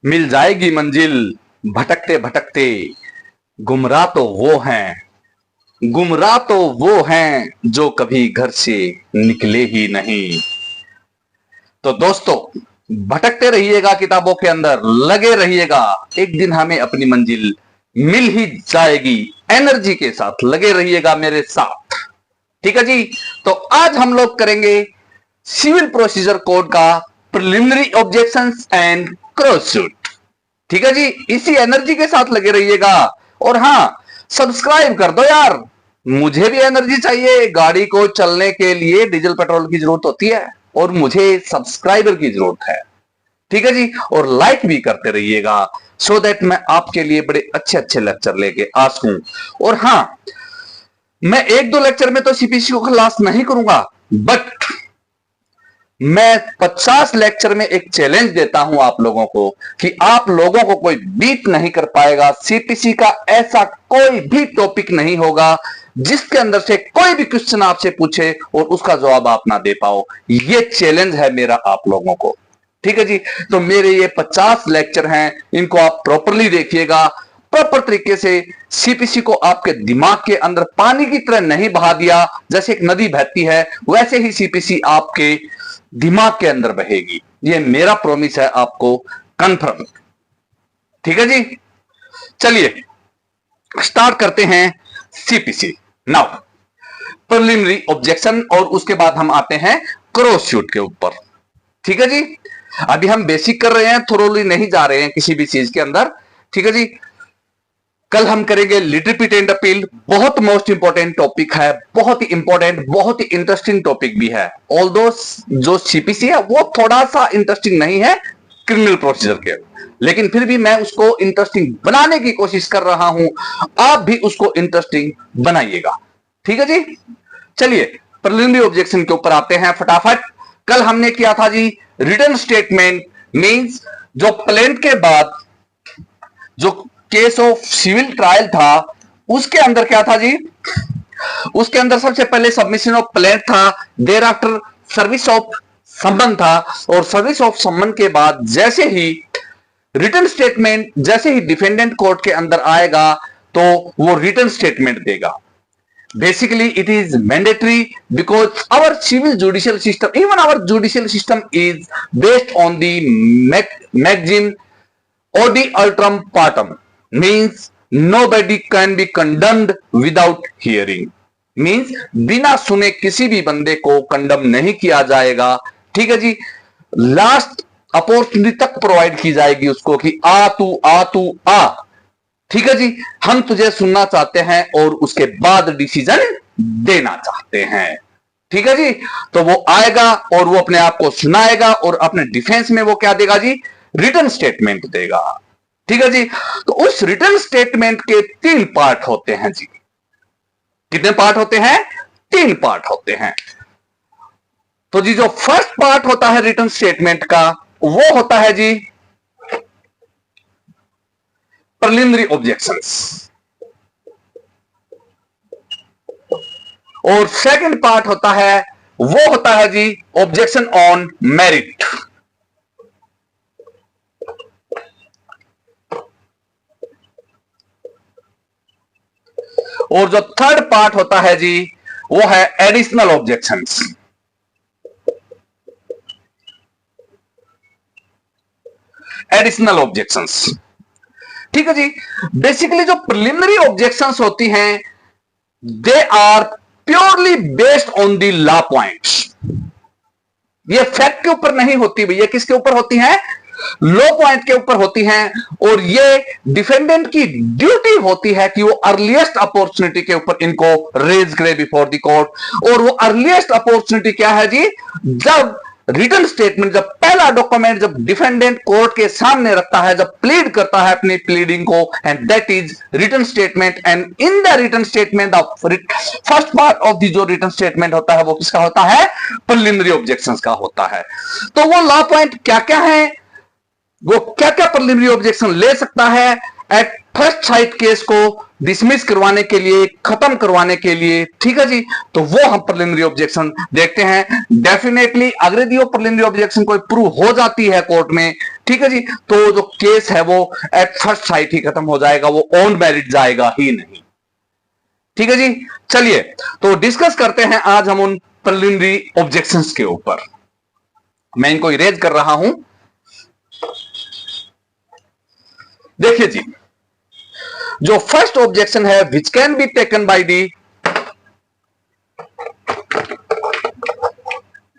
मिल जाएगी मंजिल भटकते भटकते। गुमराह तो वो हैं, गुमराह तो वो हैं जो कभी घर से निकले ही नहीं। तो दोस्तों, भटकते रहिएगा, किताबों के अंदर लगे रहिएगा, एक दिन हमें अपनी मंजिल मिल ही जाएगी। एनर्जी के साथ लगे रहिएगा मेरे साथ, ठीक है जी। तो आज हम लोग करेंगे सिविल प्रोसीजर कोड का preliminary objections and cross suit, ठीक है जी। इसी एनर्जी के साथ लगे रहिएगा। और हां, सब्सक्राइब कर दो यार, मुझे भी एनर्जी चाहिए। गाड़ी को चलने के लिए डीजल पेट्रोल की जरूरत होती है और मुझे सब्सक्राइबर की जरूरत है, ठीक है जी। और लाइक भी करते रहिएगा सो दैट मैं आपके लिए बड़े अच्छे अच्छे लेक्चर लेके आ सकूं। और हां, मैं एक दो लेक्चर में तो सीपीसी को खलास नहीं करूंगा, बट मैं 50 लेक्चर में एक चैलेंज देता हूं आप लोगों को कि आप लोगों को कोई बीट नहीं कर पाएगा। सीपीसी का ऐसा कोई भी टॉपिक नहीं होगा जिसके अंदर से कोई भी क्वेश्चन आपसे पूछे और उसका जवाब आप ना दे पाओ। ये चैलेंज है मेरा आप लोगों को, ठीक है जी। तो मेरे ये 50 लेक्चर हैं, इनको आप प्रॉपरली देखिएगा। प्रॉपर तरीके से सीपीसी को आपके दिमाग के अंदर पानी की तरह नहीं बहा दिया, जैसे एक नदी बहती है वैसे ही सीपीसी आपके दिमाग के अंदर बहेगी। ये मेरा प्रॉमिस है आपको, कंफर्म, ठीक है जी। चलिए स्टार्ट करते हैं सीपीसी नाउ, प्रिलिमिनरी ऑब्जेक्शन, और उसके बाद हम आते हैं क्रॉस सूट के ऊपर, ठीक है जी। अभी हम बेसिक कर रहे हैं, थोरोली नहीं जा रहे हैं किसी भी चीज के अंदर, ठीक है जी। कल हम करेंगे लिट रिपीट एंड अपील, बहुत मोस्ट इंपॉर्टेंट टॉपिक है, बहुत ही इंपॉर्टेंट, बहुत ही इंटरेस्टिंग टॉपिक भी है। ऑल्दो जो सीपीसी है वो थोड़ा सा इंटरेस्टिंग नहीं है क्रिमिनल प्रोसीजर के, लेकिन फिर भी मैं उसको इंटरेस्टिंग बनाने की कोशिश कर रहा हूं। आप भी उसको इंटरेस्टिंग बनाइएगा, ठीक है जी। चलिए प्रिलिमिनरी ऑब्जेक्शन के ऊपर आते हैं फटाफट। कल हमने किया था जी रिटन स्टेटमेंट, मींस जो प्लेंट के बाद जो केस ऑफ सिविल ट्रायल था उसके अंदर क्या था जी, उसके अंदर सबसे पहले सबमिशन ऑफ प्लेंट था, देर आफ्टर सर्विस ऑफ सम्मन था, और सर्विस ऑफ सम्मन के बाद जैसे ही रिटन स्टेटमेंट, जैसे ही डिफेंडेंट कोर्ट के अंदर आएगा तो वो रिटन स्टेटमेंट देगा। Basically, it is mandatory because our civil judicial system, even our judicial system, is based on the maxim odi altrum partem, means nobody can be condemned without hearing, means बिना सुने किसी भी बंदे को condemn नहीं किया जाएगा, ठीक है जी। लास्ट अपॉर्चुनिटी तक प्रोवाइड की जाएगी उसको कि आ तू आ, ठीक है जी। हम तुझे सुनना चाहते हैं और उसके बाद डिसीजन देना चाहते हैं, ठीक है जी। तो वो आएगा और वो अपने आप को सुनाएगा और अपने डिफेंस में वो क्या देगा जी, रिटन स्टेटमेंट देगा, ठीक है जी। तो उस रिटन स्टेटमेंट के 3 पार्ट होते हैं जी। कितने पार्ट होते हैं? 3 पार्ट होते हैं। तो जी जो फर्स्ट पार्ट होता है रिटन स्टेटमेंट का वो होता है जी प्रिलिमिनरी ऑब्जेक्शंस, और सेकंड पार्ट होता है वो होता है जी ऑब्जेक्शन ऑन मेरिट, और जो थर्ड पार्ट होता है जी वो है एडिशनल ऑब्जेक्शंस। एडिशनल ऑब्जेक्शंस, ठीक है जी। बेसिकली जो प्रिलिमिनरी ऑब्जेक्शंस होती हैं they are purely based on the law points. ये फैक्ट के ऊपर नहीं होती भैया, किसके ऊपर होती हैं? लॉ पॉइंट के ऊपर होती हैं। और ये डिफेंडेंट की ड्यूटी होती है कि वो अर्लीस्ट अपॉर्चुनिटी के ऊपर इनको रेज करे बिफोर द कोर्ट। और वो अर्लीस्ट अपॉर्चुनिटी क्या है जी, जब रिटन स्टेटमेंट, जब पहला डॉक्यूमेंट जब डिफेंडेंट कोर्ट के सामने रखता है, जब प्लीड करता है अपनी प्लीडिंग को, and that is written statement. And in the written statement the first part of the जो रिटन स्टेटमेंट होता है वो किसका होता है? प्रिलिमिनरी ऑब्जेक्शंस का होता है। तो वो लॉ पॉइंट क्या क्या है, वो क्या क्या प्रिलिमिनरी ऑब्जेक्शन ले सकता है एट फर्स्ट साइट केस को डिसमिस करवाने के लिए, खत्म करवाने के लिए, ठीक है जी। तो वो हम प्रिलिमिनरी ऑब्जेक्शन देखते हैं। डेफिनेटली अगर यदि वो प्रिलिमिनरी ऑब्जेक्शन कोई प्रूव हो जाती है कोर्ट में, ठीक है जी, तो जो केस है वो एट फर्स्ट साइट ही खत्म हो जाएगा, वो ऑन मेरिट जाएगा ही नहीं, ठीक है जी। चलिए तो डिस्कस करते हैं आज हम उन प्रिलिमिनरी ऑब्जेक्शंस के ऊपर। मैं इनको इरेज कर रहा हूं। देखिए जी, जो फर्स्ट ऑब्जेक्शन है, which can be taken by the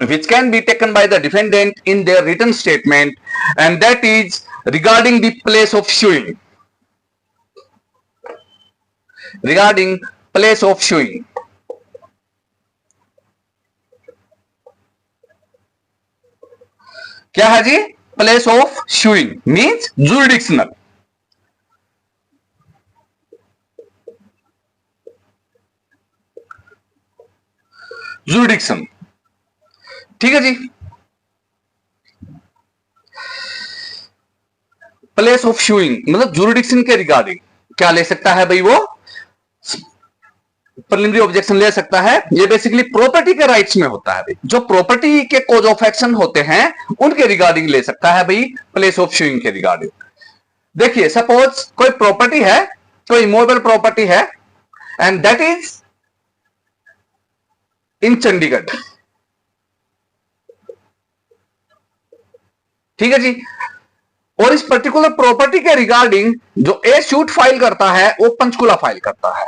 which can be taken by the defendant in their written statement, and that is regarding the place of suing. Regarding place of suing. क्या है जी? Place of suing means jurisdictional. Jurisdiction, ठीक है जी। Place of suing मतलब jurisdiction के regarding क्या ले सकता है भाई? वो प्रिलिमिनरी ऑब्जेक्शन ले सकता है। ये बेसिकली प्रॉपर्टी के राइट्स में होता है भाई। जो प्रॉपर्टी के कॉज ऑफ एक्शन होते हैं उनके रिगार्डिंग ले सकता है भाई, प्लेस ऑफ सुइंग के रिगार्डिंग। देखिए सपोज कोई प्रॉपर्टी है, कोई इमूवेबल प्रॉपर्टी है, and that is in Chandigarh, ठीक है जी। और इस पर्टिकुलर प्रॉपर्टी के रिगार्डिंग जो ए सूट फाइल करता है वो पंचकुला फाइल करता है,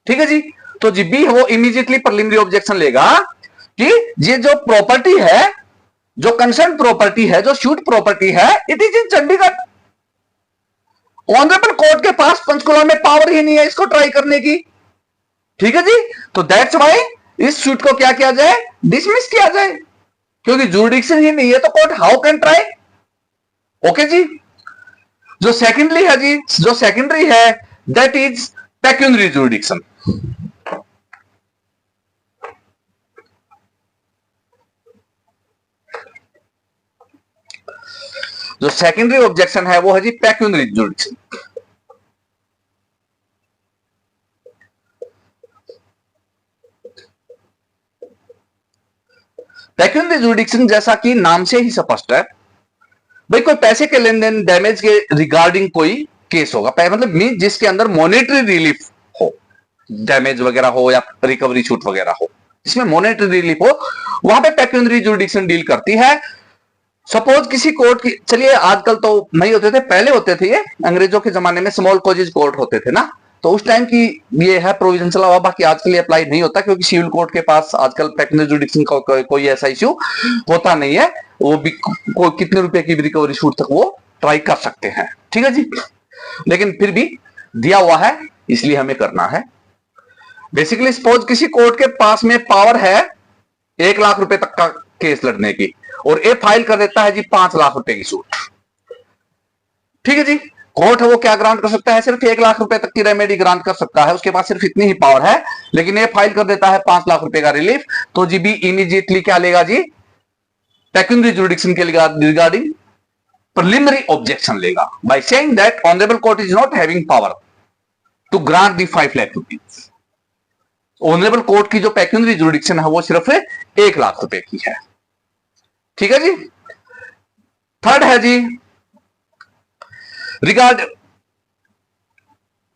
ठीक है जी। तो जी बी वो इमीडिएटली प्रिलिमिनरी ऑब्जेक्शन लेगा कि ये जो प्रॉपर्टी है, जो कंसर्न प्रॉपर्टी है, जो शूट प्रॉपर्टी है, it is in Chandigarh. Honourable court के पास पंचकुला में पावर ही नहीं है इसको ट्राई करने की, ठीक है जी। तो दैट्स व्हाई इस शूट को क्या किया जाए? डिसमिस किया जाए, क्योंकि जुरिडिक्शन ही नहीं है तो court how can try. Okay जी। जो सेकेंडरी है जी, जो सेकेंडरी है दैट इज पेक्यूनरी जुरिडिक्शन। जो सेकेंडरी ऑब्जेक्शन है वो है जी पेक्यूनरी जुरिडिक्शन। पेक्यूनरी जुरिडिक्शन जैसा कि नाम से ही स्पष्ट है भाई, कोई पैसे के लेन देन, डैमेज के रिगार्डिंग कोई केस होगा, मतलब मीन जिसके अंदर मॉनेटरी रिलीफ हो, डैमेज वगैरह हो या रिकवरी छूट वगैरह हो, जिसमें मॉनेटरी रिलीफ हो, वहां पे पेक्यूनरी जुरिडिक्शन डील करती है। सपोज किसी कोर्ट की, चलिए आजकल तो नहीं होते थे, पहले होते थे, ये अंग्रेजों के जमाने में स्मॉल कॉजेज कोर्ट होते थे ना, तो उस टाइम की ये है प्रोविजन चला हुआ। बाकी आजकल ये अप्लाई नहीं होता क्योंकि सिविल कोर्ट के पास आजकल पेक्यूनरी जुरिडिक्शन का कोई ऐसा इश्यू होता नहीं है। वो भी कोई कितने रुपए की भी रिकवरी छूट तक वो ट्राई कर सकते हैं, ठीक है जी। लेकिन फिर भी दिया हुआ है इसलिए हमें करना है। बेसिकली सपोज किसी कोर्ट के पास में पावर है 1 लाख रुपए तक का केस लड़ने की, और ए फाइल कर देता है जी 5 लाख रुपए की सूट, ठीक है जी। कोर्ट है वो क्या ग्रांट कर सकता है? सिर्फ 1 लाख रुपए तक की रेमेडी ग्रांट कर सकता है, उसके पास सिर्फ इतनी ही पावर है। लेकिन ये फाइल कर देता है 5 लाख रुपए का रिलीफ, तो जी बी इमीडिएटली क्या लेगा जी? पेक्यूनरी जुरिडिक्शन के रिगार्डिंग प्रिलिमिनरी ऑब्जेक्शन लेगा by saying that honourable court is not having power to grant the 5 lakh rupees. Honourable court की जो पेक्यूनरी जुरिडिक्शन है वो सिर्फ 1 लाख रुपए की है, ठीक है जी। थर्ड है जी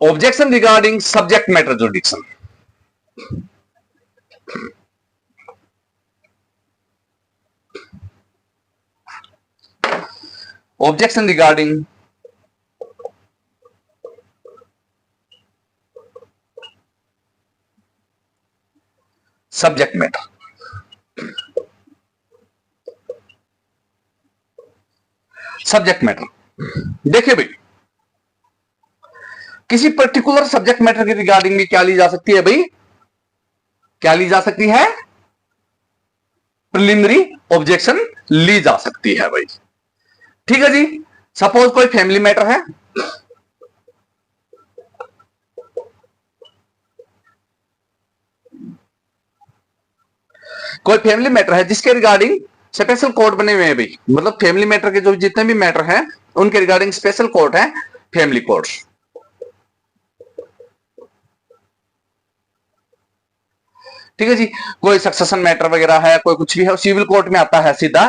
objection regarding subject matter jurisdiction. Objection regarding subject matter. Subject matter देखिए भाई, किसी पर्टिकुलर सब्जेक्ट मैटर के रिगार्डिंग में क्या ली जा सकती है भाई? क्या ली जा सकती है? प्रिलिमिनरी ऑब्जेक्शन ली जा सकती है भाई, ठीक है जी। सपोज कोई फैमिली मैटर है, कोई फैमिली मैटर है जिसके रिगार्डिंग स्पेशल कोर्ट बने हुए हैं भाई, मतलब फैमिली मैटर के जो जितने भी मैटर हैं उनके रिगार्डिंग स्पेशल कोर्ट है फैमिली कोर्ट। ठीक है जी, कोई सक्सेशन मैटर वगैरह है, कोई कुछ भी है, सिविल कोर्ट में आता है सीधा।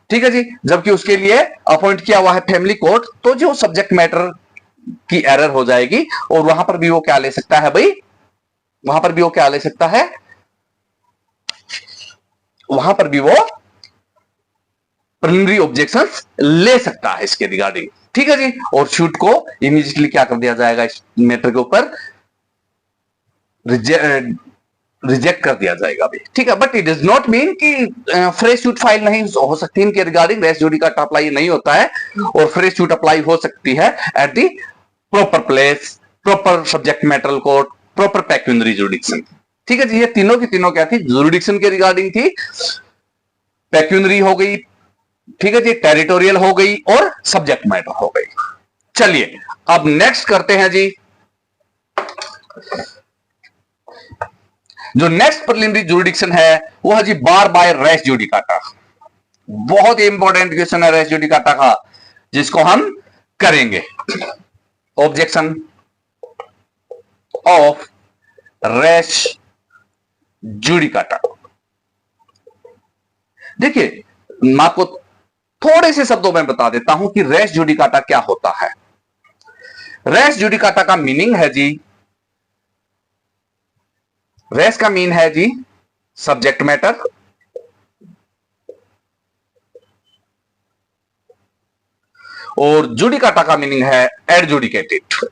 ठीक है जी, जबकि उसके लिए अपॉइंट किया हुआ है फैमिली कोर्ट, तो जो सब्जेक्ट मैटर की एरर हो जाएगी और वहां पर भी वो क्या ले सकता है भाई, वहां पर भी वो क्या ले सकता है, वहां पर भी वो प्रिलिमिनरी ऑब्जेक्शंस ले सकता है इसके रिगार्डिंग। ठीक है जी, और शूट को इमीडिएटली क्या कर दिया जाएगा, इस मैटर के ऊपर रिजेक्ट कर दिया जाएगा भी। ठीक है, but it does not mean कि फ्रेश शूट फाइल नहीं हो सकती इनके रिगार्डिंग, रेस जुडिकाटा अप्लाई नहीं होता है और फ्रेश शूट अप्लाई हो सकती है at the proper place, proper subject matter court, proper pecuniary jurisdiction. ठीक है जी, ये तीनों की तीनों क्या थी, जुरिडिक्शन के रिगार्डिंग थी, पेक्यूनरी हो गई, ठीक है जी, टेरिटोरियल हो गई और सब्जेक्ट मैटर हो गई। चलिए अब नेक्स्ट करते हैं जी, जो नेक्स्ट प्रिलिमिनरी जुरिडिक्शन है वो है जी बार बाय रेस जुडिकाटा। बहुत इंपॉर्टेंट क्वेश्चन है रेस जुडिकाटा का, जिसको हम करेंगे। Objection of res judicata. देखिए मैं आपको थोड़े से शब्दों में बता देता हूं कि रेस जुडिकाटा क्या होता है। रेस जुडिकाटा का मीनिंग है जी, रेस का मीन है जी सब्जेक्ट मैटर, और जुडिकाटा का मीनिंग है adjudicated.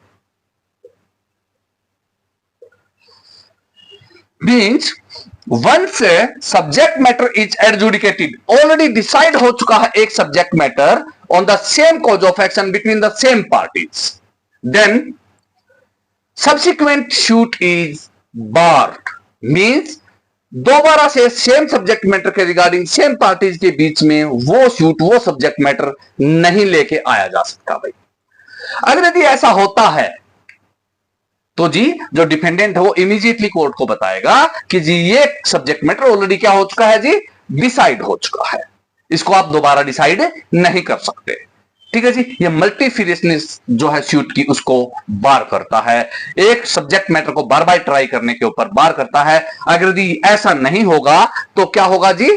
Means once subject matter is adjudicated, already decide हो चुका है एक subject matter on the same cause of action between the same parties, then subsequent suit is barred. Means दोबारा से same subject matter के regarding same parties के बीच में वो शूट, वो सब्जेक्ट मैटर नहीं लेके आया जा सकता भाई। अगर यदि ऐसा होता है तो जी जो डिफेंडेंट है वो इमीडिएटली कोर्ट को बताएगा कि जी ये सब्जेक्ट मैटर ऑलरेडी क्या हो चुका है जी, डिसाइड हो चुका है, इसको आप दोबारा डिसाइड नहीं कर सकते। ठीक है जी, ये मल्टीफिरियसनेस जो है सूट की उसको बार करता है, एक सब्जेक्ट मैटर को बार बार ट्राई करने के ऊपर बार करता है। अगर यदि ऐसा नहीं होगा तो क्या होगा जी,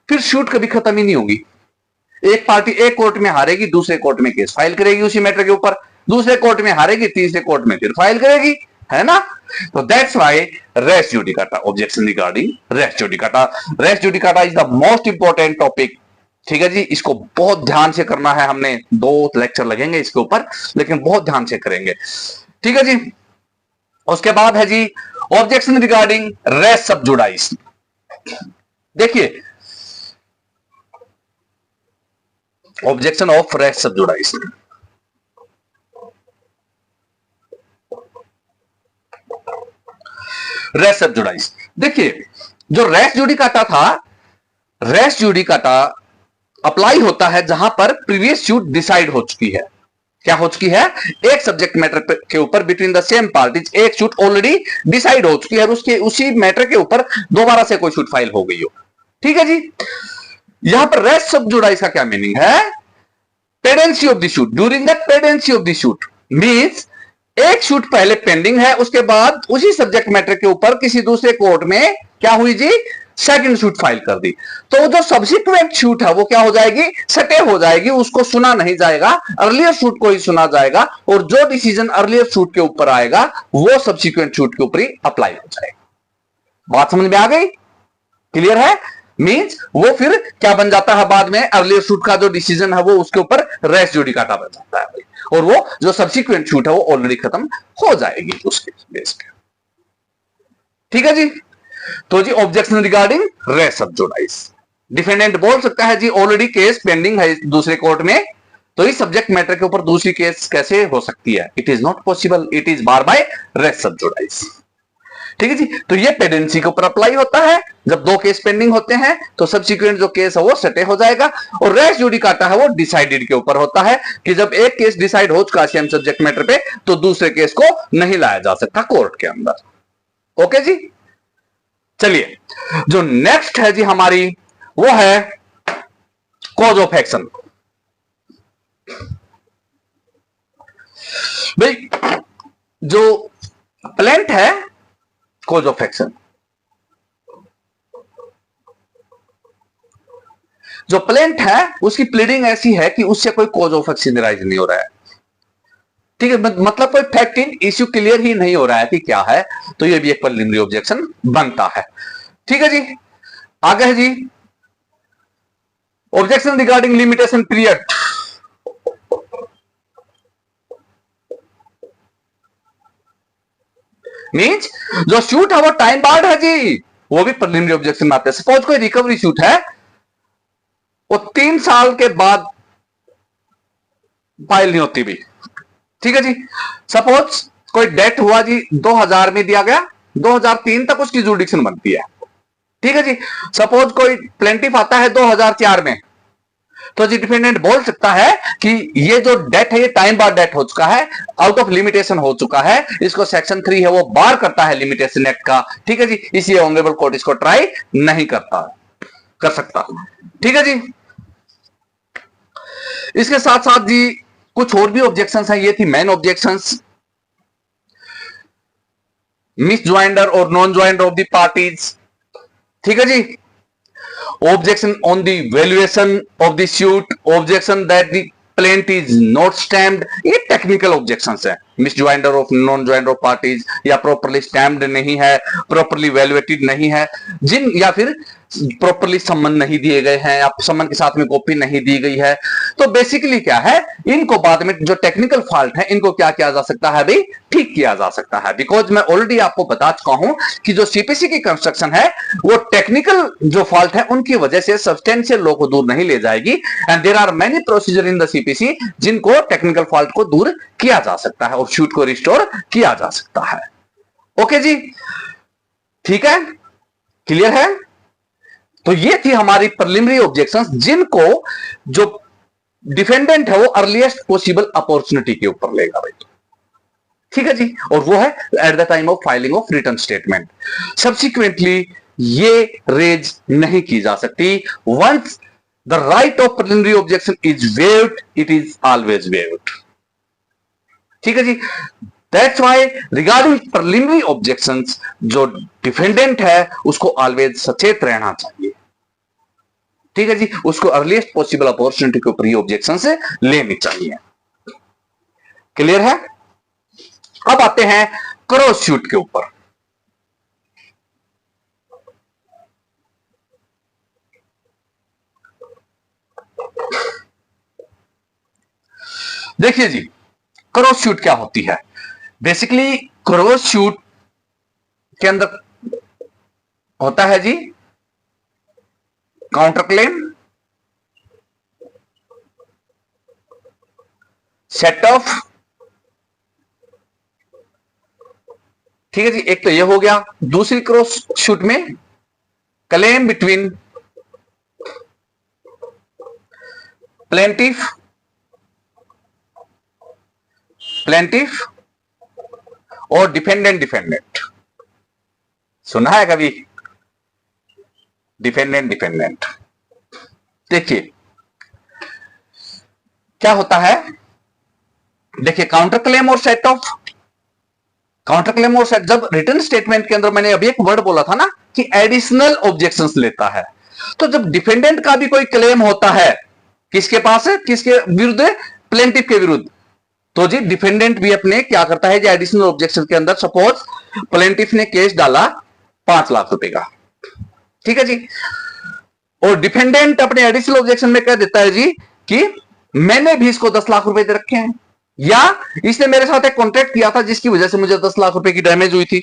फिर शूट कभी खत्म ही नहीं होगी। एक पार्टी एक कोर्ट में हारेगी, दूसरे कोर्ट में केस फाइल करेगी उसी मैटर के ऊपर, दूसरे कोर्ट में हारेगी, तीसरे कोर्ट में फिर फाइल करेगी, है ना। तो that's why res judicata, objection regarding res judicata. Res judicata is the most important topic. ठीक है जी, इसको बहुत ध्यान से करना है, हमने 2 लेक्चर लगेंगे इसके ऊपर, लेकिन बहुत ध्यान से करेंगे। ठीक है जी, उसके बाद है जी ऑब्जेक्शन रिगार्डिंग रेस सब जुडाइस। देखिए objection of race sub जुडाइस, race sub जुडाइस। देखिए जो रेस जुडिकाटा था, रेस जुडिकाटा अप्लाई होता है जहां पर प्रीवियस शूट डिसाइड हो चुकी है। क्या हो चुकी है, एक सब्जेक्ट मैटर के ऊपर बिटवीन द सेम पार्टीज एक शूट ऑलरेडी डिसाइड हो चुकी है और उसके उसी मैटर के ऊपर दोबारा से कोई शूट फाइल हो गई हो। ठीक है जी, यहां पर रेस सब जुडाइस का क्या मीनिंग है, pendency of the suit, during the pendency of the suit. Means एक शूट पहले पेंडिंग है, उसके बाद उसी सब्जेक्ट मैटर के ऊपर किसी दूसरे कोर्ट में क्या हुई जी, सेकंड शूट फाइल कर दी, तो जो सब्सिक्वेंट शूट है वो क्या हो जाएगी, सटे हो जाएगी, उसको सुना नहीं जाएगा, अर्लियर शूट को ही सुना जाएगा, और जो डिसीजन अर्लियर शूट के ऊपर आएगा वो सब्सिक्वेंट शूट के ऊपर ही अप्लाई हो जाएगा। बात समझ में आ गई, क्लियर है। मींस वो फिर क्या बन जाता है, बाद में अर्लियर शूट का जो डिसीजन है वो उसके ऊपर रेस जुडिकाटा बन जाता है भाई, और वो जो सब्सिक्वेंट शूट है वो ऑलरेडी खत्म हो जाएगी उसके बेस पे। ठीक है जी, तो जी objection regarding race sub जुडाइस, defendant बोल सकता है जी ऑलरेडी केस पेंडिंग है दूसरे कोर्ट में, तो इस सब्जेक्ट मैटर के ऊपर दूसरी केस कैसे हो सकती है, it is not possible, it is bar by res sub judice. ठीक है जी, तो ये पेडेंसी के ऊपर अप्लाई होता है, जब 2 केस पेंडिंग होते हैं तो सब्सिक्वेंट जो केस है वो सटे हो जाएगा, और रेस जुडिकाटा है वो डिसाइडेड के ऊपर होता है कि जब एक केस डिसाइड हो चुका है सेम सब्जेक्ट मैटर पे तो दूसरे केस को नहीं लाया जा सकता कोर्ट के अंदर। ओके जी, चलिए जो नेक्स्ट है जी हमारी वो है कॉज ऑफ एक्शन। भाई जो प्लेंट है, कॉज ऑफ एक्शन, जो प्लेंट है उसकी प्लीडिंग ऐसी है कि उससे कोई कॉज ऑफ एक्शन राइज नहीं हो रहा है। ठीक है, मतलब कोई फैक्ट इन इश्यू क्लियर ही नहीं हो रहा है कि क्या है, तो ये भी एक प्रीलिमिनरी ऑब्जेक्शन बनता है। ठीक है जी, आगे है जी objection regarding limitation period. Means जो शूट है वो टाइम बार्ड है जी, वो भी प्रीलिमिनरी ऑब्जेक्शन में आते हैं। सपोज कोई रिकवरी शूट है, वो 3 साल के बाद फाइल नहीं होती भी। ठीक है जी, सपोज कोई डेथ हुआ जी 2000 में दिया गया, 2003 तक उसकी जुडिक्शन बनती है। ठीक है जी, सपोज कोई प्लेंटिफ आता है 2004 में, तो जी डिफेंडेंट बोल सकता है कि ये जो डेथ है ये टाइम बार डेथ हो चुका है, आउट ऑफ लिमिटेशन हो चुका है, इसको सेक्शन 3 है वो बार करता है लिमिटेशन एक्ट का। ठीक है जी, इसलिए ऑनरेबल कोर्ट इसको ट्राई नहीं कर सकता। ठीक है जी, इसके साथ साथ जी कुछ और भी ऑब्जेक्शंस हैं, ये थी मेन ऑब्जेक्शंस। मिस ज्वाइंडर और non joinder of the parties. ठीक है जी, objection on the valuation of the suit, objection that the plaint is not stamped, ये टेक्निकल ऑब्जेक्शंस है। Misjoinder of non joinder of parties, या properly stamped नहीं है, properly valuated नहीं है, जिन या फिर प्रॉपर्ली सम्मन नहीं दिए गए हैं, या सम्मन के साथ में कॉपी नहीं दी गई है। तो बेसिकली क्या है, इनको बाद में जो टेक्निकल फॉल्ट है इनको क्या किया जा सकता है भाई, ठीक किया जा सकता है। बिकॉज मैं ऑलरेडी आपको बता चुका हूं कि जो सीपीसी की कंस्ट्रक्शन है वो टेक्निकल जो फॉल्ट है उनकी वजह से सब्सटेंशियल लॉ को दूर नहीं ले जाएगी। And there are many procedure in the CPC जिनको टेक्निकल फॉल्ट को दूर किया जा सकता है और शूट को रिस्टोर किया जा सकता है। ओके जी, ठीक है, क्लियर है। तो ये थी हमारी प्रीलिमिनरी ऑब्जेक्शंस जिनको जो डिफेंडेंट है वो अर्लीस्ट पॉसिबल अपॉर्चुनिटी के ऊपर लेगा भाई। ठीक है जी, और वो है at the time of filing of written statement. Subsequently ये रेज नहीं की जा सकती। Once the right of preliminary objection is waived, it is always waived. ठीक है जी, that's why regarding preliminary objections जो डिफेंडेंट है उसको ऑलवेज सचेत रहना चाहिए। ठीक है जी, उसको अर्लीस्ट पॉसिबल अपॉर्चुनिटी के ऊपर ये ऑब्जेक्शन से लेनी चाहिए। क्लियर है। अब आते हैं क्रॉस शूट के ऊपर। देखिए जी, क्रॉस शूट क्या होती है। बेसिकली क्रॉस शूट के अंदर होता है जी काउंटर क्लेम, सेट ऑफ। ठीक है जी, एक तो ये हो गया। दूसरी क्रॉस शूट में क्लेम बिटवीन प्लेंटिफ और डिफेंडेंट। सुना है कभी डिफेंडेंट? देखिए क्या होता है, देखिए काउंटर क्लेम और सेट ऑफ। काउंटर क्लेम और सेट, जब रिटर्न स्टेटमेंट के अंदर मैंने अभी एक वर्ड बोला था ना कि एडिशनल ऑब्जेक्शंस लेता है, तो जब डिफेंडेंट का भी कोई क्लेम होता है, किसके पास है, किसके विरुद्ध, प्लेंटिफ के विरुद्ध, तो जी डिफेंडेंट भी अपने क्या करता है, एडिशनल ऑब्जेक्शन के अंदर सपोज प्लेंटिफ ने केस डाला 5 लाख रुपए का। ठीक है जी, और डिफेंडेंट अपने एडिशनल ऑब्जेक्शन में कह देता है जी कि मैंने भी इसको 10 लाख रुपए दे रखे हैं, या इसने मेरे साथ एक कॉन्ट्रैक्ट किया था जिसकी वजह से मुझे 10 लाख रुपए की डैमेज हुई थी।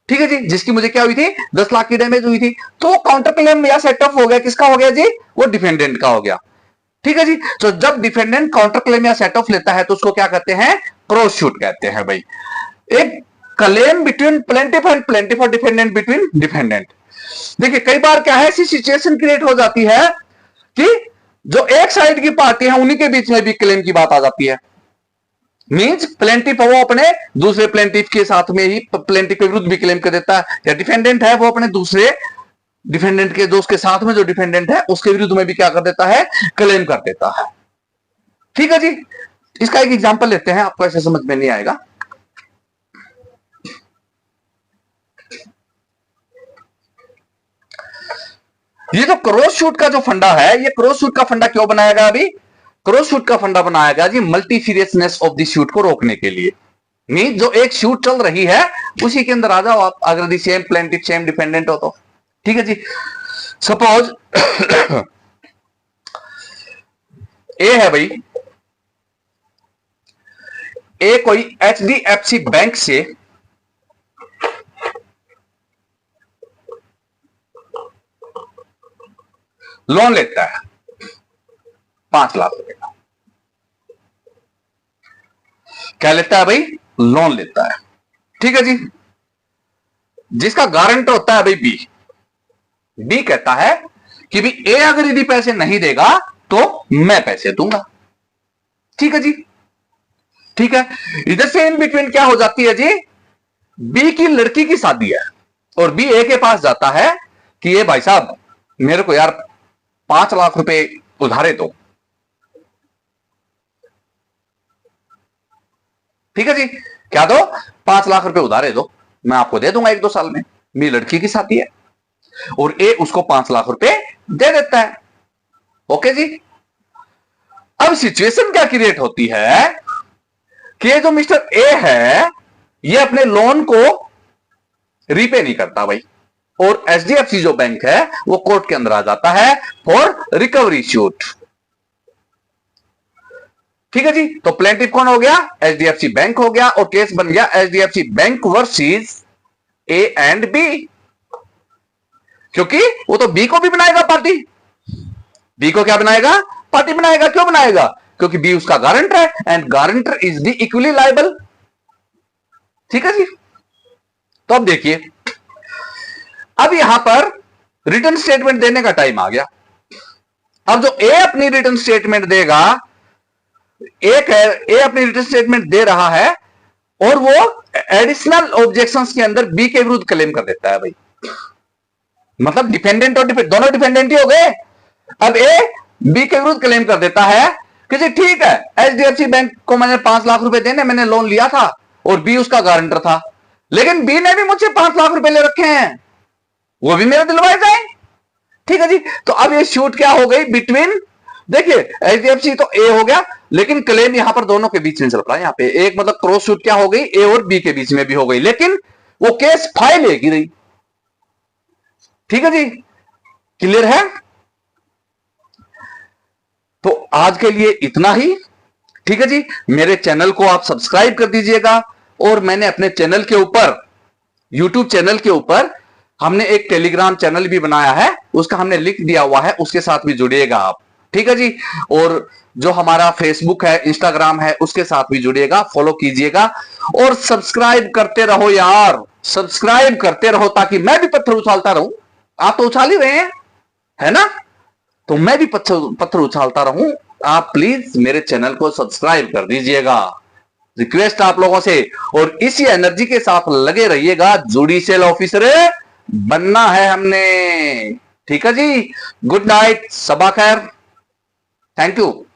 ठीक है जी, जिसकी मुझे क्या हुई थी, 10 लाख की डैमेज हुई थी। तो काउंटर क्लेम या सेट ऑफ हो गया, किसका हो गया जी, वो डिफेंडेंट का हो गया। ठीक है जी, तो जब डिफेंडेंट काउंटर क्लेम या सेट ऑफ लेता है तो उसको क्या कहते हैं, क्रॉस शूट कहते हैं भाई। एक claim between plaintiff and plaintiff और डिफेंडेंट बिटवीन डिफेंडेंट। देखिए कई बार क्या है, ऐसी सिचुएशन क्रिएट हो जाती है कि जो एक साइड की पार्टी है उन्हीं के बीच में भी क्लेम की बात आ जाती है। मींस प्लेंटिफ वो अपने दूसरे प्लेंटिफ के साथ में ही प्लेंटिफ के विरुद्ध भी क्लेम कर देता है, या डिफेंडेंट है वो अपने दूसरे डिफेंडेंट के दोस्त के साथ में जो डिफेंडेंट है उसके विरुद्ध में भी क्या कर देता है, क्लेम कर देता है। ठीक है जी, इसका एक एग्जांपल लेते हैं, आपको ऐसे समझ में नहीं आएगा। ये जो क्रॉस शूट का जो फंडा है, ये क्रॉस शूट का फंडा क्यों बनाया गया? अभी क्रॉस शूट का फंडा बनाया गया जी मल्टीफियसनेस ऑफ द शूट को रोकने के लिए। मीन जो एक शूट चल रही है उसी के अंदर आ जाओ आप, अगर the same plaintiff same dependent हो तो। ठीक है जी। सपोज ए है भाई, ए कोई HDFC बैंक से लोन लेता है 5 लाख रुपए का। क्या लेता है भाई? लोन लेता है। ठीक है जी। जिसका गारंटर होता है भाई बी। बी कहता है कि भाई ए अगर यदि पैसे नहीं देगा तो मैं पैसे दूंगा। ठीक है जी। ठीक है। इधर से इन बिटवीन क्या हो जाती है जी? बी की लड़की की शादी है और बी ए के पास जाता है कि ये भाई साहब मेरे को यार 5 लाख रुपए उधारे दो। ठीक है जी। क्या दो? 5 लाख रुपए उधारे दो, मैं आपको दे दूंगा 1-2 साल में। मेरी लड़की की शादी है और ए उसको 5 लाख रुपए दे देता है। ओके जी। अब सिचुएशन क्या क्रिएट होती है कि ये जो मिस्टर ए है ये अपने लोन को रीपे नहीं करता भाई, और HDFC जो बैंक है वो कोर्ट के अंदर आ जाता है फॉर रिकवरी शूट। ठीक है जी। तो प्लेंटिफ कौन हो गया? HDFC बैंक हो गया, और केस बन गया HDFC bank versus A and B, क्योंकि वो तो बी को भी बनाएगा पार्टी। बी को क्या बनाएगा? पार्टी बनाएगा। क्यों बनाएगा? क्योंकि बी उसका गारंटर है and guarantor is the equally liable. ठीक है जी। तो अब देखिए, अब यहां पर रिटर्न स्टेटमेंट देने का टाइम आ गया। अब जो ए अपनी रिटर्न स्टेटमेंट देगा, ए अपनी रिटर्न स्टेटमेंट दे रहा है और वो एडिशनल ऑब्जेक्शंस के अंदर बी के विरुद्ध क्लेम कर देता है भाई। मतलब डिपेंडेंट और दोनों डिपेंडेंट ही हो गए। अब ए बी के विरुद्ध क्लेम कर देता है कि जी ठीक है, HDFC बैंक को मैंने 5 लाख रुपए देने, मैंने लोन लिया था और बी उसका गारंटर था, लेकिन बी ने भी मुझसे 5 लाख रुपए ले रखे हैं, वो भी मेरे दिलवाए जाए। ठीक है जी। तो अब ये शूट क्या हो गई बिटवीन, देखिए HDFC तो ए हो गया, लेकिन क्लेम यहां पर दोनों के बीच में चल रहा है। यहां पे एक मतलब क्रॉस शूट क्या हो गई, ए और बी के बीच में भी हो गई, लेकिन वो केस फाइल एक ही रही। ठीक है जी। क्लियर है? तो आज के लिए इतना ही। ठीक है जी। मेरे चैनल को आप सब्सक्राइब कर दीजिएगा, और मैंने अपने चैनल के ऊपर, यूट्यूब चैनल के ऊपर हमने एक टेलीग्राम चैनल भी बनाया है, उसका हमने लिंक दिया हुआ है, उसके साथ भी जुड़िएगा आप। ठीक है जी। और जो हमारा फेसबुक है, इंस्टाग्राम है, उसके साथ भी जुड़िएगा, फॉलो कीजिएगा और सब्सक्राइब करते रहो यार, सब्सक्राइब करते रहो, ताकि मैं भी पत्थर उछालता रहूं। आप तो उछाल ही रहे हैं, है ना? तो मैं भी पत्थर उछालता रहूं। आप प्लीज मेरे चैनल को सब्सक्राइब कर दीजिएगा, रिक्वेस्ट आप लोगों से। और इसी एनर्जी के साथ लगे रहिएगा, जुडिशियल ऑफिसर बनना है हमने। ठीक है जी। गुड नाइट, सबा खैर, थैंक यू।